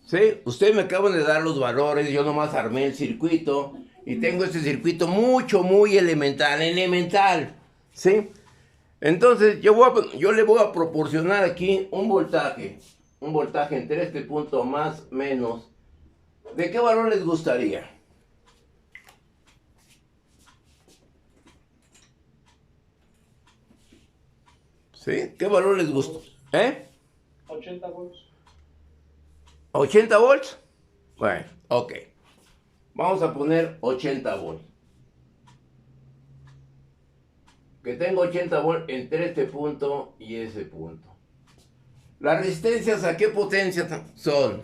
¿Sí? Ustedes me acaban de dar los valores, yo nomás armé el circuito y tengo este circuito muy elemental, ¿sí? Entonces yo le voy a proporcionar aquí un voltaje entre este punto más menos. ¿De qué valor les gustaría? ¿Sí? ¿Qué valor les gusta? Volts, ¿Eh? 80 volts. ¿80 volts? Bueno, ok. Vamos a poner 80 volts. Que tengo 80 volts entre este punto y ese punto. ¿Las resistencias a qué potencia son?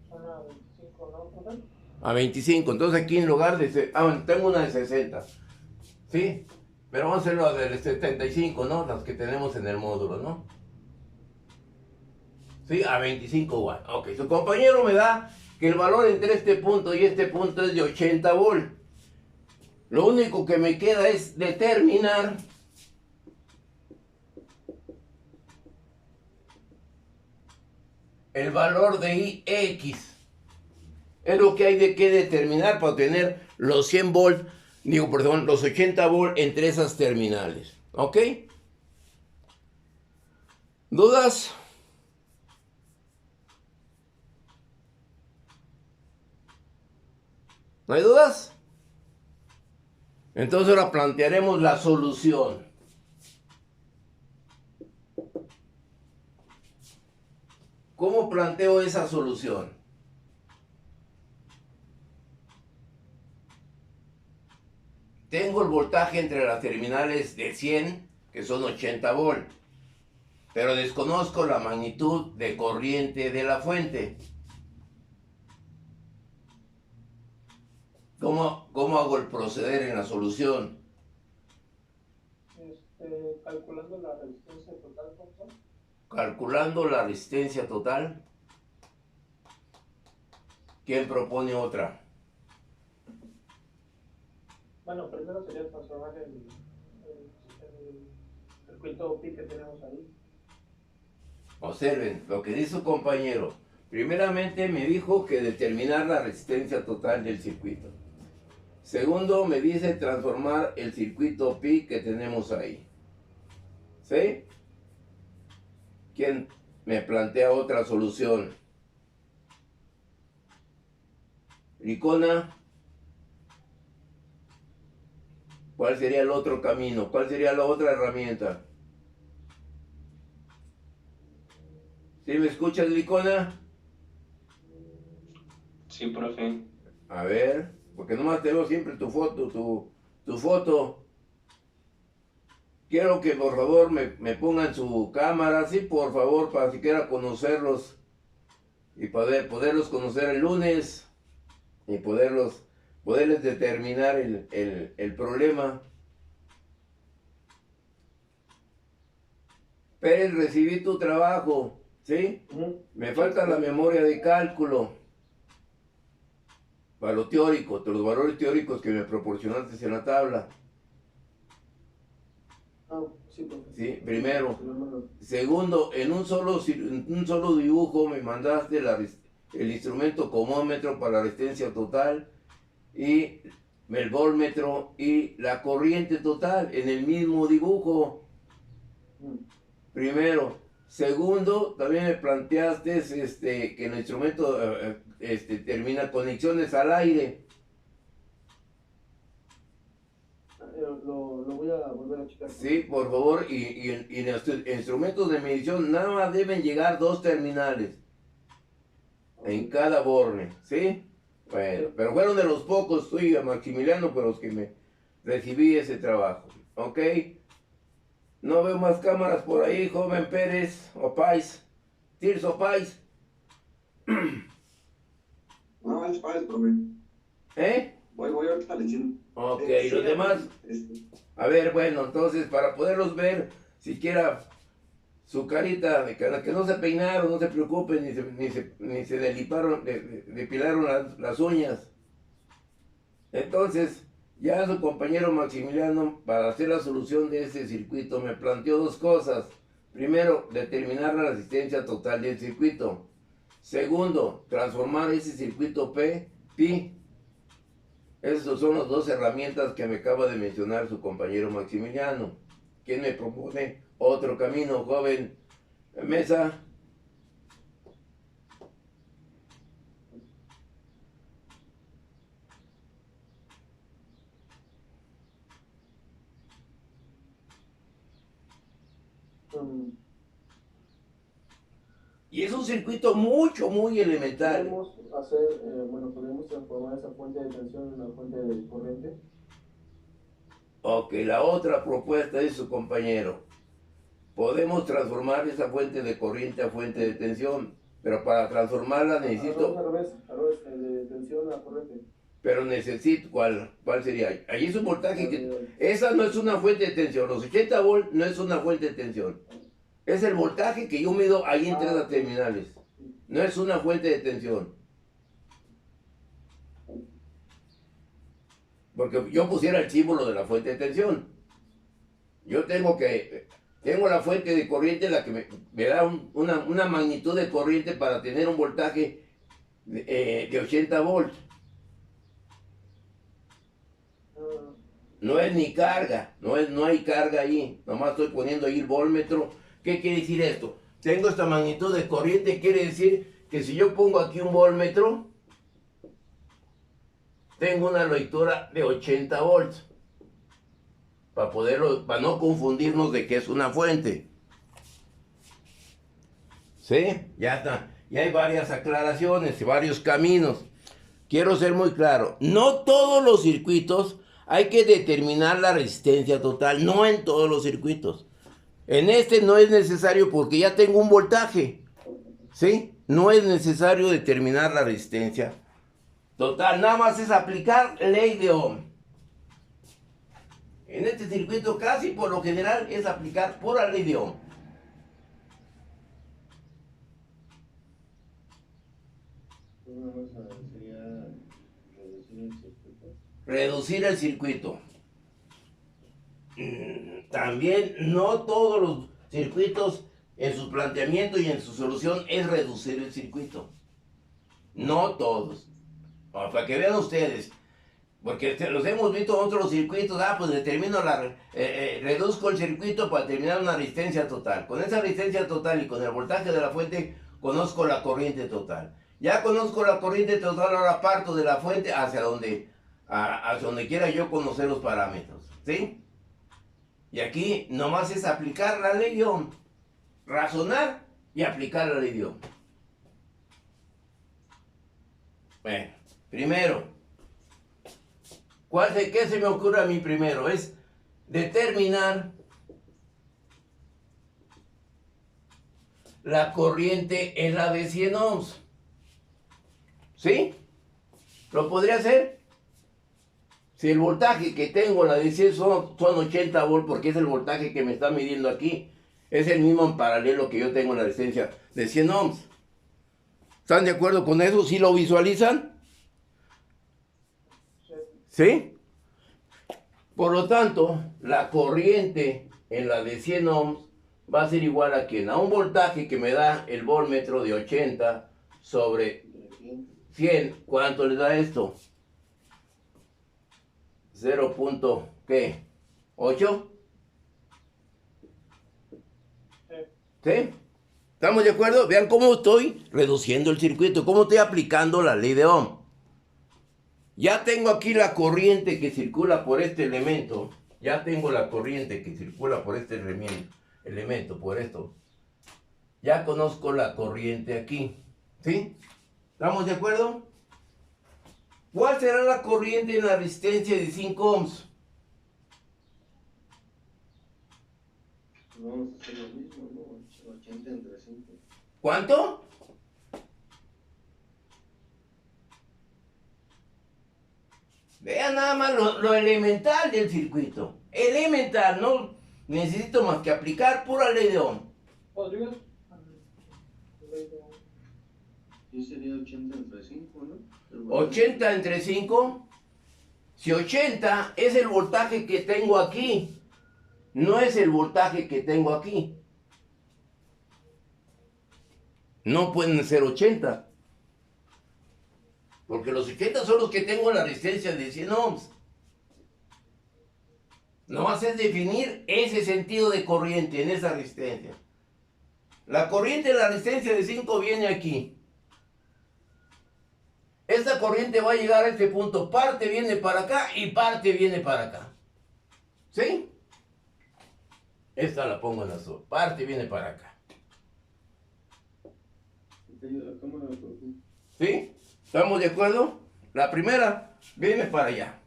Son a 25, ¿no, profe? A 25. Entonces aquí en lugar de... bueno, tengo una de 60. ¿Sí? Pero vamos a hacerlo de 75, ¿no? Las que tenemos en el módulo, ¿no? ¿Sí? A 25 watts. Ok, su compañero me da que el valor entre este punto y este punto es de 80 volts. Lo único que me queda es determinar el valor de IX. Es lo que hay de que determinar para obtener los 100 volts, perdón, los 80 volts entre esas terminales. ¿Ok? ¿Dudas? ¿No hay dudas? Entonces ahora plantearemos la solución. ¿Cómo planteo esa solución? Tengo el voltaje entre las terminales de 100, que son 80 volts, pero desconozco la magnitud de corriente de la fuente. ¿Cómo hago el proceder en la solución? Calculando la resistencia total, profe. Calculando la resistencia total. ¿Quién propone otra? Bueno, primero sería transformar el circuito pi que tenemos ahí. Observen lo que dice su compañero. Primeramente me dijo que determinar la resistencia total del circuito. Segundo, me dice transformar el circuito pi que tenemos ahí. ¿Sí? ¿Quién me plantea otra solución? Licona. ¿Cuál sería el otro camino? ¿Cuál sería la otra herramienta? ¿Sí me escuchas, Licona? Sí, profe. A ver, porque nomás te veo siempre tu foto, tu foto. Quiero que por favor me pongan su cámara, sí, por favor, para siquiera conocerlos y poderlos conocer el lunes y poderles determinar el problema. Pérez, recibí tu trabajo, ¿sí? Me falta la memoria de cálculo para lo teórico, los valores teóricos que me proporcionaste en la tabla. Sí, profe. Sí, primero. Segundo, en un solo dibujo me mandaste el instrumento comómetro para la resistencia total y el voltmetro y la corriente total en el mismo dibujo. Primero. Segundo, también me planteaste que el instrumento termina conexiones al aire. Lo voy a volver a checar. Sí, por favor, y en los instrumentos de medición nada más deben llegar 2 terminales en cada borne, ¿sí? Bueno, pero fueron de los pocos, soy Maximiliano, por los que me recibí ese trabajo, ¿ok? No veo más cámaras por ahí, joven Pérez, o Pais, Tirso Pais. No, es para profe. ¿Eh? Voy ahorita leyendo. Ok, Sí, los demás. A ver, bueno, entonces para poderlos ver, siquiera su carita, de que no se peinaron, no se preocupen, ni se depilaron las uñas. Entonces, ya su compañero Maximiliano, para hacer la solución de este circuito, me planteó 2 cosas. Primero, determinar la resistencia total del circuito. Segundo, transformar ese circuito P, pi. Esas son las dos herramientas que me acaba de mencionar su compañero Maximiliano. ¿Quién me propone otro camino, joven Mesa? Y es un circuito muy elemental. Podemos hacer, podemos transformar esa fuente de tensión en una fuente de corriente. Ok, la otra propuesta de su compañero. Podemos transformar esa fuente de corriente a fuente de tensión, pero para transformarla necesito... Al revés, de tensión a corriente. Pero necesito, ¿cuál sería? Allí es un voltaje que... Esa no es una fuente de tensión, los 80 volts no es una fuente de tensión. Es el voltaje que yo mido ahí entre las terminales. No es una fuente de tensión. Porque yo pusiera el símbolo de la fuente de tensión. Yo tengo la fuente de corriente la que me da una magnitud de corriente para tener un voltaje de 80 volts. No es ni carga, no hay carga ahí. Nomás estoy poniendo ahí el voltmetro. ¿Qué quiere decir esto? Tengo esta magnitud de corriente, quiere decir que si yo pongo aquí un voltmetro, tengo una lectura de 80 volts. Para no confundirnos de que es una fuente. ¿Sí? Ya está. Ya hay varias aclaraciones y varios caminos. Quiero ser muy claro. No todos los circuitos hay que determinar la resistencia total. No en todos los circuitos. En este no es necesario porque ya tengo un voltaje. ¿Sí? No es necesario determinar la resistencia total. Nada más es aplicar ley de Ohm. En este circuito casi por lo general es aplicar pura ley de Ohm. Sería reducir el circuito. Reducir el circuito. También no todos los circuitos en su planteamiento y en su solución es reducir el circuito. No todos. Para que vean ustedes. Porque los hemos visto en otros circuitos. Pues reduzco el circuito para determinar una resistencia total. Con esa resistencia total y con el voltaje de la fuente, conozco la corriente total. Ya conozco la corriente total, ahora parto de la fuente hacia donde quiera yo conocer los parámetros. ¿Sí? Y aquí nomás es aplicar la ley de Ohm. Razonar y aplicar la ley de Ohm. Bueno, primero, ¿qué se me ocurre a mí primero? Es determinar la corriente en la de 100 ohms. ¿Sí? ¿Lo podría hacer? Si el voltaje que tengo en la de 100 son 80 volts, porque es el voltaje que me está midiendo aquí, es el mismo en paralelo que yo tengo en la resistencia de 100 ohms. ¿Están de acuerdo con eso? ¿Sí lo visualizan? ¿Sí? Por lo tanto, la corriente en la de 100 ohms va a ser igual a ¿quién? A un voltaje que me da el voltmetro de 80 sobre 100. ¿Cuánto le da esto? 0.8. ¿Sí? ¿Estamos de acuerdo? Vean cómo estoy reduciendo el circuito, cómo estoy aplicando la ley de Ohm. Ya tengo aquí la corriente que circula por este elemento. Ya tengo la corriente que circula por este elemento, por esto. Ya conozco la corriente aquí. ¿Sí? ¿Estamos de acuerdo? ¿Cuál será la corriente en la resistencia de 5 ohms? Vamos a hacer lo mismo, ¿no? 80 entre 5. ¿Cuánto? Vean nada más lo elemental del circuito. Elemental, no necesito más que aplicar pura ley de Ohm. ¿Podrías? Sí, sería 80 entre 5, ¿no? 80 entre 5. Si 80 es el voltaje que tengo aquí, no es el voltaje que tengo aquí. no pueden ser 80. Porque los 80 son los que tengo la resistencia de 100 ohms. No vas a definir ese sentido de corriente en esa resistencia. La corriente de la resistencia de 5 viene aquí. Esta corriente va a llegar a este punto. Parte viene para acá y parte viene para acá. ¿Sí? Esta la pongo en azul. Parte viene para acá. ¿Sí? ¿Estamos de acuerdo? La primera viene para allá.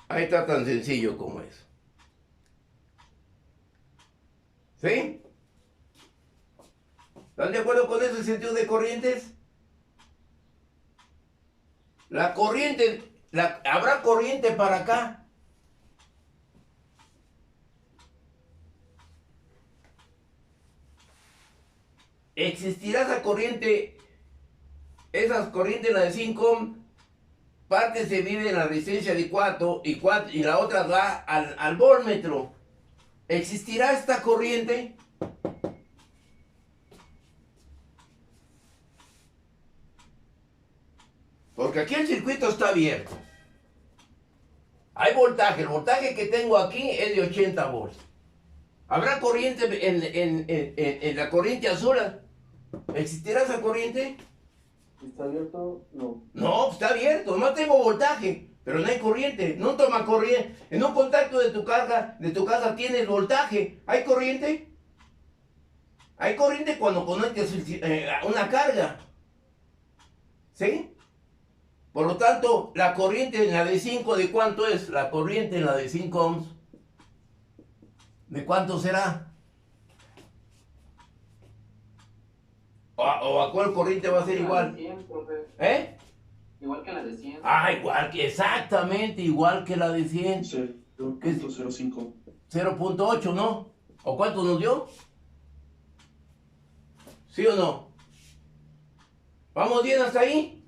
Ahí está tan sencillo como es. ¿Sí? ¿Están de acuerdo con ese sentido de corrientes? La corriente, habrá corriente para acá. Existirá esa corriente, esas corrientes, la de 5 ohms, parte se vive en la resistencia de 4 y la otra va al voltmetro. ¿Existirá esta corriente? Porque aquí el circuito está abierto. Hay voltaje. El voltaje que tengo aquí es de 80 volts. ¿Habrá corriente en la corriente azul? ¿Existirá esa corriente? ¿Está abierto? No. No, está abierto. No tengo voltaje, pero no hay corriente. No toma corriente. En un contacto de tu casa tienes voltaje. ¿Hay corriente? Hay corriente cuando conectas una carga. ¿Sí? Por lo tanto, la corriente en la de 5, ¿de cuánto es? La corriente en la de 5 ohms, ¿de cuánto será? ¿O a cuál corriente va a ser igual? 100, profe. ¿Eh? Igual que la de 100. Ah, exactamente igual que la de 100. 0.05. 0.8, ¿no? ¿O cuánto nos dio? ¿Sí o no? ¿Vamos bien hasta ahí?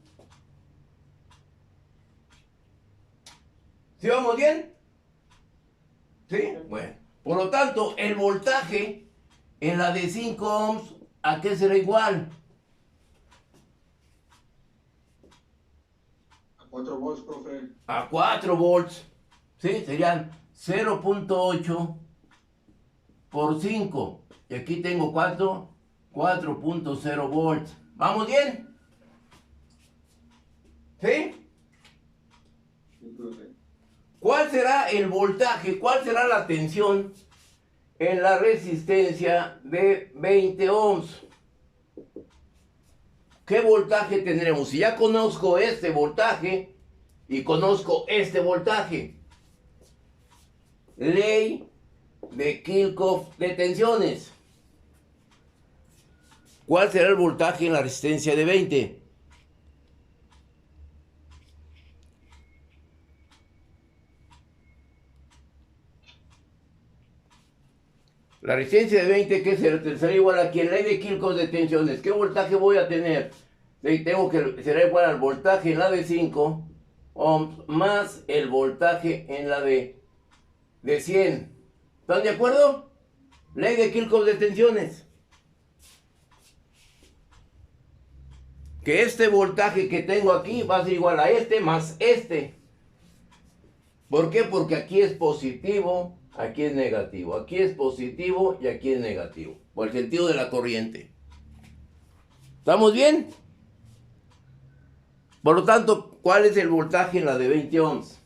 ¿Sí vamos bien? ¿Sí? Bueno. Por lo tanto, el voltaje en la de 5 ohms, ¿a qué será igual? A 4 volts, profe. A 4 volts. ¿Sí? Serían 0.8 por 5. Y aquí tengo ¿cuánto? 4.0 volts. ¿Vamos bien? ¿Sí? Sí, profe. ¿Cuál será el voltaje? ¿Cuál será la tensión en la resistencia de 20 ohms? ¿Qué voltaje tendremos? Si ya conozco este voltaje y conozco este voltaje. Ley de Kirchhoff de tensiones. ¿Cuál será el voltaje en la resistencia de 20? La resistencia de 20, ¿qué será igual aquí? En ley de Kirchhoff de tensiones. ¿Qué voltaje voy a tener? Será igual al voltaje en la de 5 ohms más el voltaje en la de 100. ¿Están de acuerdo? Ley de Kirchhoff de tensiones. Que este voltaje que tengo aquí va a ser igual a este más este. ¿Por qué? Porque aquí es positivo, aquí es negativo. Aquí es positivo y aquí es negativo. Por el sentido de la corriente. ¿Estamos bien? Por lo tanto, ¿cuál es el voltaje en la de 20 ohms?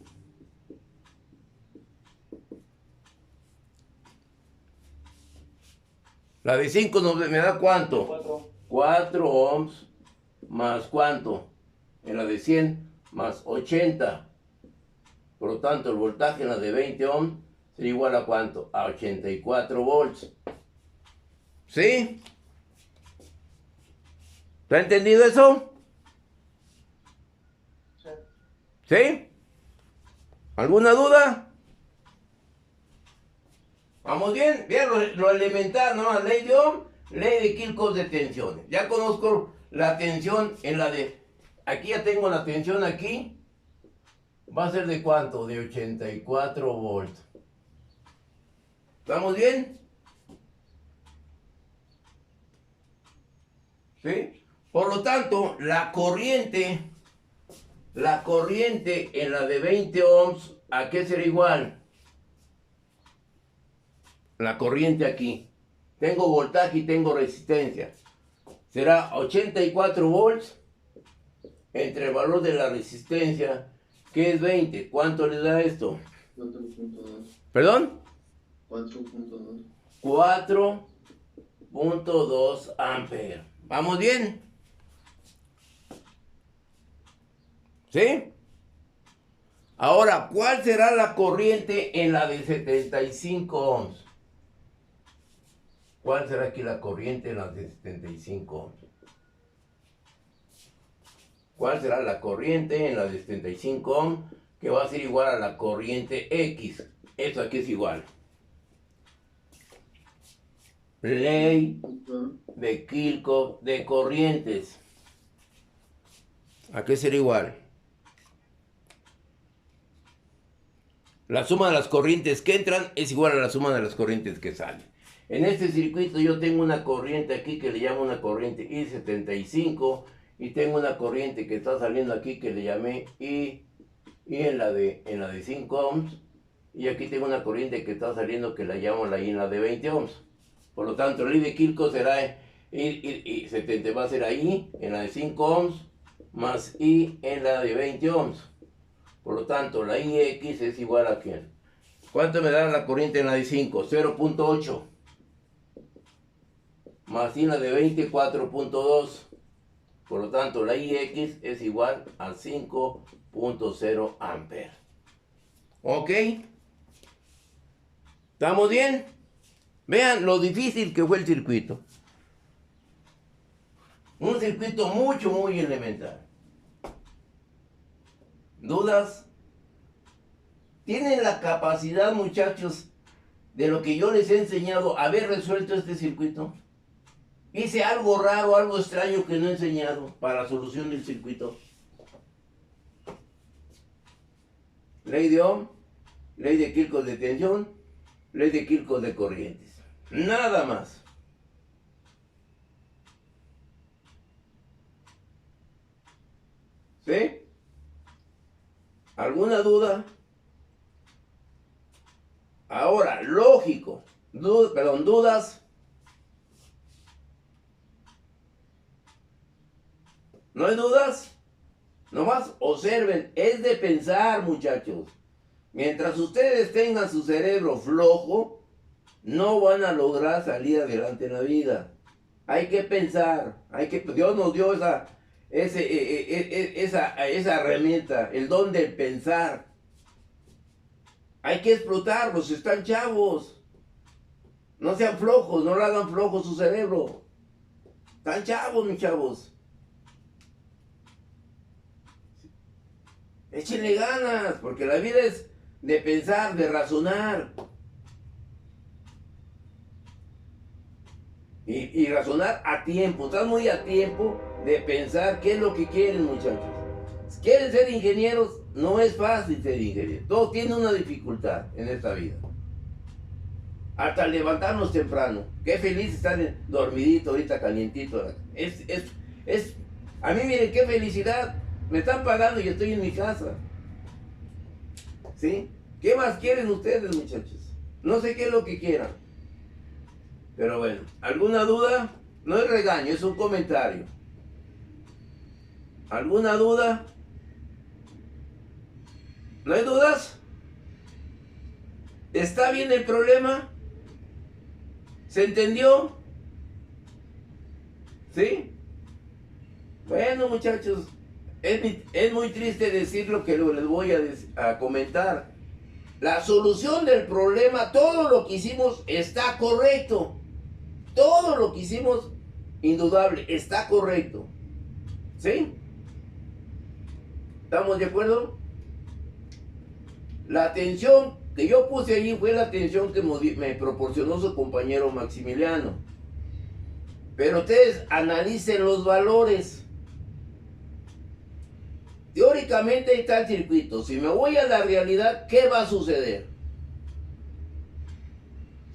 La de 5 me da ¿cuánto? 4. 4 ohms más ¿cuánto? En la de 100 más 80. Por lo tanto, el voltaje en la de 20 ohms sería igual a ¿cuánto? A 84 volts. ¿Sí? ¿Te ha entendido eso? Sí. ¿Sí? ¿Alguna duda? ¿Vamos bien? Bien, lo elemental, ¿no? La ley de Ohm, ley de Kirchhoff de tensiones. Ya conozco la tensión en la de... Aquí ya tengo la tensión aquí. Va a ser de ¿cuánto? De 84 volts. ¿Estamos bien? ¿Sí? Por lo tanto, la corriente en la de 20 ohms, ¿a qué será igual? La corriente aquí. Tengo voltaje y tengo resistencia. Será 84 volts entre el valor de la resistencia, que es 20. ¿Cuánto le da esto? 4.2. ¿Perdón? 4.2. 4.2 amperes. ¿Vamos bien? ¿Sí? Ahora, ¿cuál será la corriente en la de 75 ohms? ¿Cuál será aquí la corriente en la de 75 ohms? ¿Cuál será la corriente en la de 75 ohms que va a ser igual a la corriente X? Esto aquí es igual. Ley de Kirchhoff de corrientes. ¿A qué será igual? La suma de las corrientes que entran es igual a la suma de las corrientes que salen. En este circuito yo tengo una corriente aquí que le llamo una corriente I75 y tengo una corriente que está saliendo aquí que le llamé I en la de 5 ohms, y aquí tengo una corriente que está saliendo que la llamo la I en la de 20 ohms. Por lo tanto, la ley de Kirchhoff será I 70 va a ser I en la de 5 ohms más I en la de 20 ohms. Por lo tanto, la IX es igual a ¿quién? ¿Cuánto me da la corriente en la de 5? 0.8. Más I en la de 20, 4.2. Por lo tanto, la IX es igual a 5.0 amperes. ¿Ok? ¿Estamos bien? Vean lo difícil que fue el circuito. Un circuito muy elemental. ¿Dudas? ¿Tienen la capacidad, muchachos, de lo que yo les he enseñado, haber resuelto este circuito? Hice algo raro, algo extraño que no he enseñado para la solución del circuito. Ley de Ohm, ley de Kirchhoff de tensión, ley de Kirchhoff de corrientes. Nada más. ¿Sí? ¿Alguna duda? Ahora, lógico. ¿Dudas? ¿No hay dudas? Nomás observen, es de pensar, muchachos. Mientras ustedes tengan su cerebro flojo, no van a lograr salir adelante en la vida. Hay que pensar, Dios nos dio esa herramienta, el don del pensar. Hay que explotarlos, están chavos. No sean flojos, no le hagan flojo su cerebro. Están chavos, mis chavos. Échenle ganas, porque la vida es de pensar, de razonar. Y razonar a tiempo. Están muy a tiempo de pensar qué es lo que quieren, muchachos. Si quieren ser ingenieros, no es fácil ser ingeniero. Todos tienen una dificultad en esta vida. Hasta levantarnos temprano. Qué feliz estar dormidito, ahorita calientito. A mí miren qué felicidad. Me están pagando y estoy en mi casa. ¿Sí? ¿Qué más quieren ustedes, muchachos? No sé qué es lo que quieran. Pero bueno, ¿alguna duda? No es regaño, es un comentario. ¿Alguna duda? ¿No hay dudas? ¿Está bien el problema? ¿Se entendió? ¿Sí? Bueno, muchachos, es muy triste decir lo que les voy a comentar. La solución del problema, todo lo que hicimos está correcto. Todo lo que hicimos, indudable, está correcto. ¿Sí? ¿Estamos de acuerdo? La atención que yo puse allí fue la atención que me proporcionó su compañero Maximiliano. Pero ustedes analicen los valores. Teóricamente ahí está el circuito. Si me voy a la realidad, ¿qué va a suceder?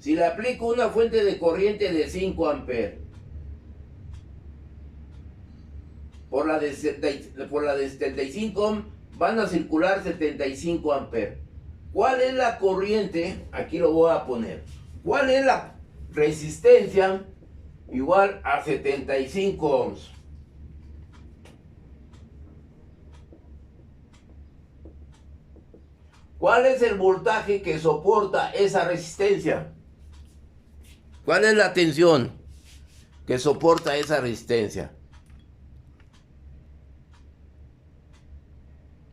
Si le aplico una fuente de corriente de 5 amperes, por la de 75 ohm van a circular 75 amperes. ¿Cuál es la corriente? Aquí lo voy a poner. ¿Cuál es la resistencia igual a 75 ohms? ¿Cuál es el voltaje que soporta esa resistencia? ¿Cuál es la tensión que soporta esa resistencia?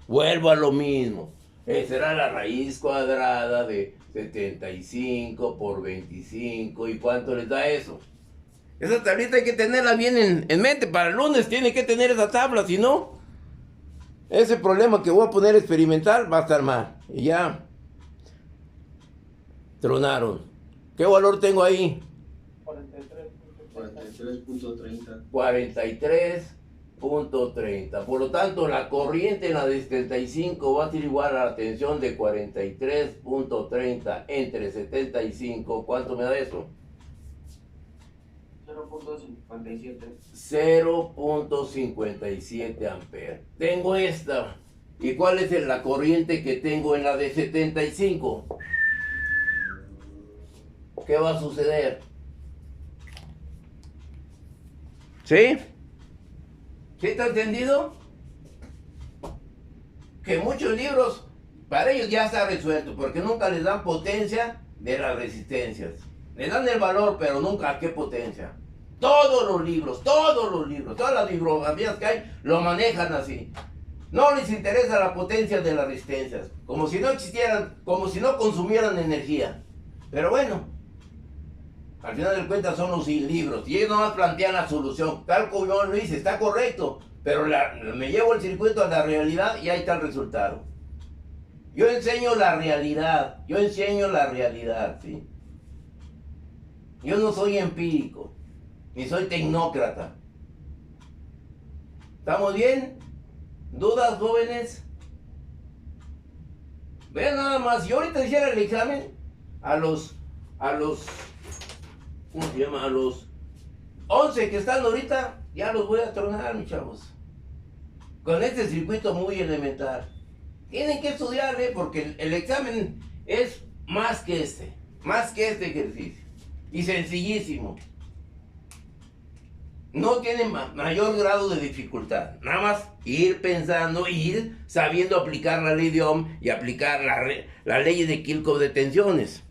Vuelvo a lo mismo. Será la raíz cuadrada de 75 por 25. ¿Y cuánto les da eso? Esa tablita hay que tenerla bien en mente. Para el lunes tiene que tener esa tabla. Si no, ese problema que voy a poner experimental va a estar mal. Y ya tronaron. ¿Qué valor tengo ahí? 43.30. 43.30. Por lo tanto, la corriente en la de 75 va a ser igual a la tensión de 43.30 entre 75. ¿Cuánto me da eso? 0.57. 0.57 amperes. Tengo esta. ¿Y cuál es la corriente que tengo en la de 75? ¿Qué va a suceder? ¿Sí? ¿Sí está entendido? Que muchos libros, para ellos ya está resuelto, porque nunca les dan potencia de las resistencias. Les dan el valor, pero nunca a qué potencia. Todas las bibliografías que hay, lo manejan así. No les interesa la potencia de las resistencias, como si no existieran, como si no consumieran energía. Pero bueno, al final de cuentas son los libros, y ellos nomás plantean la solución, tal como yo lo hice, está correcto, pero me llevo el circuito a la realidad y ahí está el resultado. Yo enseño la realidad, ¿sí? Yo no soy empírico, ni soy tecnócrata. ¿Estamos bien? ¿Dudas, jóvenes? Vean nada más, si ahorita hiciera el examen a los, ¿cómo se llama? A los 11 que están ahorita, ya los voy a tronar, mis chavos. Con este circuito muy elemental. Tienen que estudiarle porque el examen es más que este ejercicio. Y sencillísimo. No tiene mayor grado de dificultad. Nada más ir pensando, ir sabiendo aplicar la ley de Ohm y aplicar la ley de Kirchhoff de tensiones.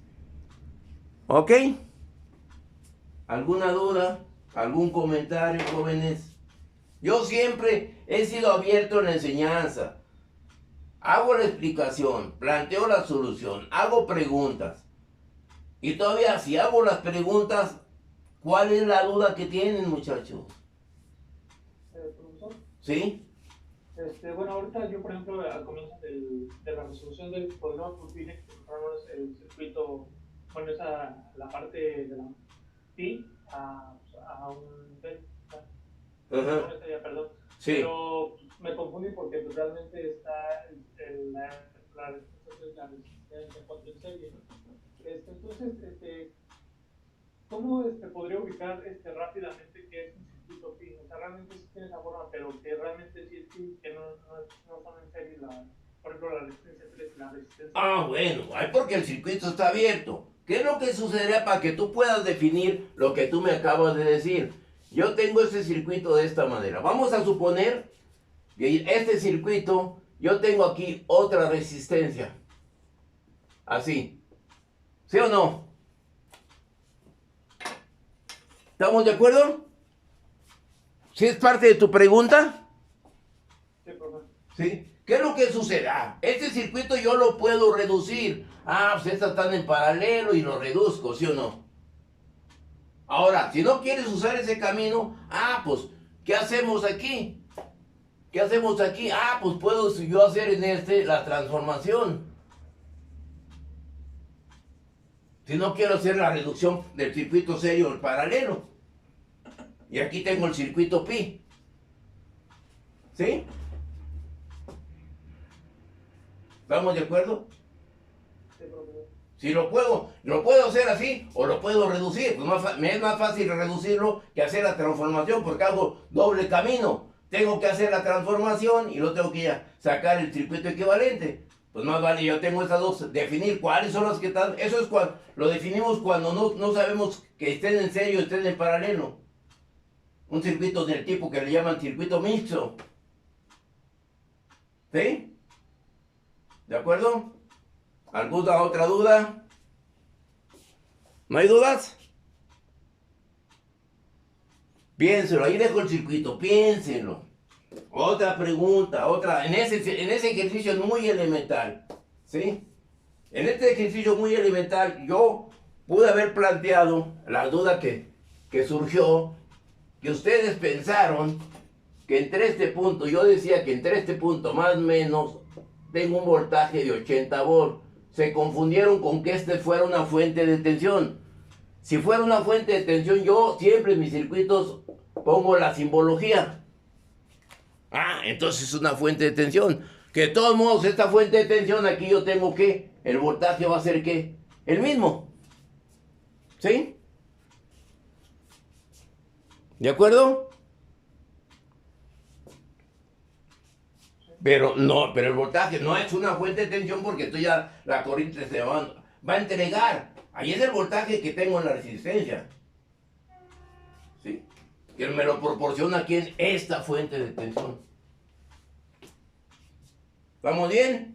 ¿Ok? ¿Alguna duda? ¿Algún comentario, jóvenes? Yo siempre he sido abierto en la enseñanza. Hago la explicación, planteo la solución, hago preguntas. Y todavía si hago las preguntas, ¿cuál es la duda que tienen, muchachos? Profesor, ¿Sí? bueno, ahorita yo, por ejemplo, al comienzo de la resolución del problema, pues dije que compramos el circuito, bueno, la parte de la pi a un delta. Ajá. Perdón. Sí. Pero me confundí porque pues, realmente está la resistencia potencial. Entonces, ¿cómo podría ubicar rápidamente qué es un circuito pi? O sea, realmente sí tiene esa forma, pero que realmente sí es pi, que no son en serie por ejemplo, la resistencia 3 y la resistencia. Ah, bueno, porque el circuito está abierto. ¿Qué es lo que sucederá para que tú puedas definir lo que tú me acabas de decir? Yo tengo este circuito de esta manera. Vamos a suponer que este circuito, yo tengo aquí otra resistencia. Así. ¿Sí o no? ¿Estamos de acuerdo? ¿Sí es parte de tu pregunta? Sí, profesor. ¿Sí? ¿Qué es lo que sucederá? Este circuito yo lo puedo reducir. Ah, pues estas están en paralelo y lo reduzco, ¿sí o no? Ahora, si no quieres usar ese camino, pues, ¿qué hacemos aquí? ¿Qué hacemos aquí? Pues puedo yo hacer en la transformación. Si no quiero hacer la reducción del circuito serio en paralelo. Y aquí tengo el circuito pi. ¿Sí? ¿Estamos de acuerdo? Sí, profesor. Si lo puedo hacer así o lo puedo reducir. Pues me es más fácil reducirlo que hacer la transformación porque hago doble camino. Tengo que hacer la transformación y luego tengo que sacar el circuito equivalente. Pues más vale, yo tengo estas dos, definir cuáles son las que están. Eso es cuando lo definimos cuando no sabemos que estén en serio, estén en paralelo. Un circuito del tipo que le llaman circuito mixto. ¿Sí? ¿De acuerdo? ¿Alguna otra duda? ¿No hay dudas? Piénselo, ahí dejo el circuito, piénselo. Otra pregunta, en ese ejercicio muy elemental, ¿sí? En este ejercicio muy elemental yo pude haber planteado la duda que surgió, que ustedes pensaron que entre este punto, yo decía que entre este punto más o menos tengo un voltaje de 80 volts. Se confundieron con que este fuera una fuente de tensión. Si fuera una fuente de tensión, yo siempre en mis circuitos pongo la simbología. Ah, entonces es una fuente de tensión. Que de todos modos, esta fuente de tensión, aquí yo tengo que, el voltaje va a ser ¿qué? El mismo. ¿Sí? ¿De acuerdo? Pero el voltaje no es una fuente de tensión porque tú ya la corriente se va a entregar. Ahí es el voltaje que tengo en la resistencia. ¿Sí? Que me lo proporciona aquí en esta fuente de tensión. ¿Vamos bien?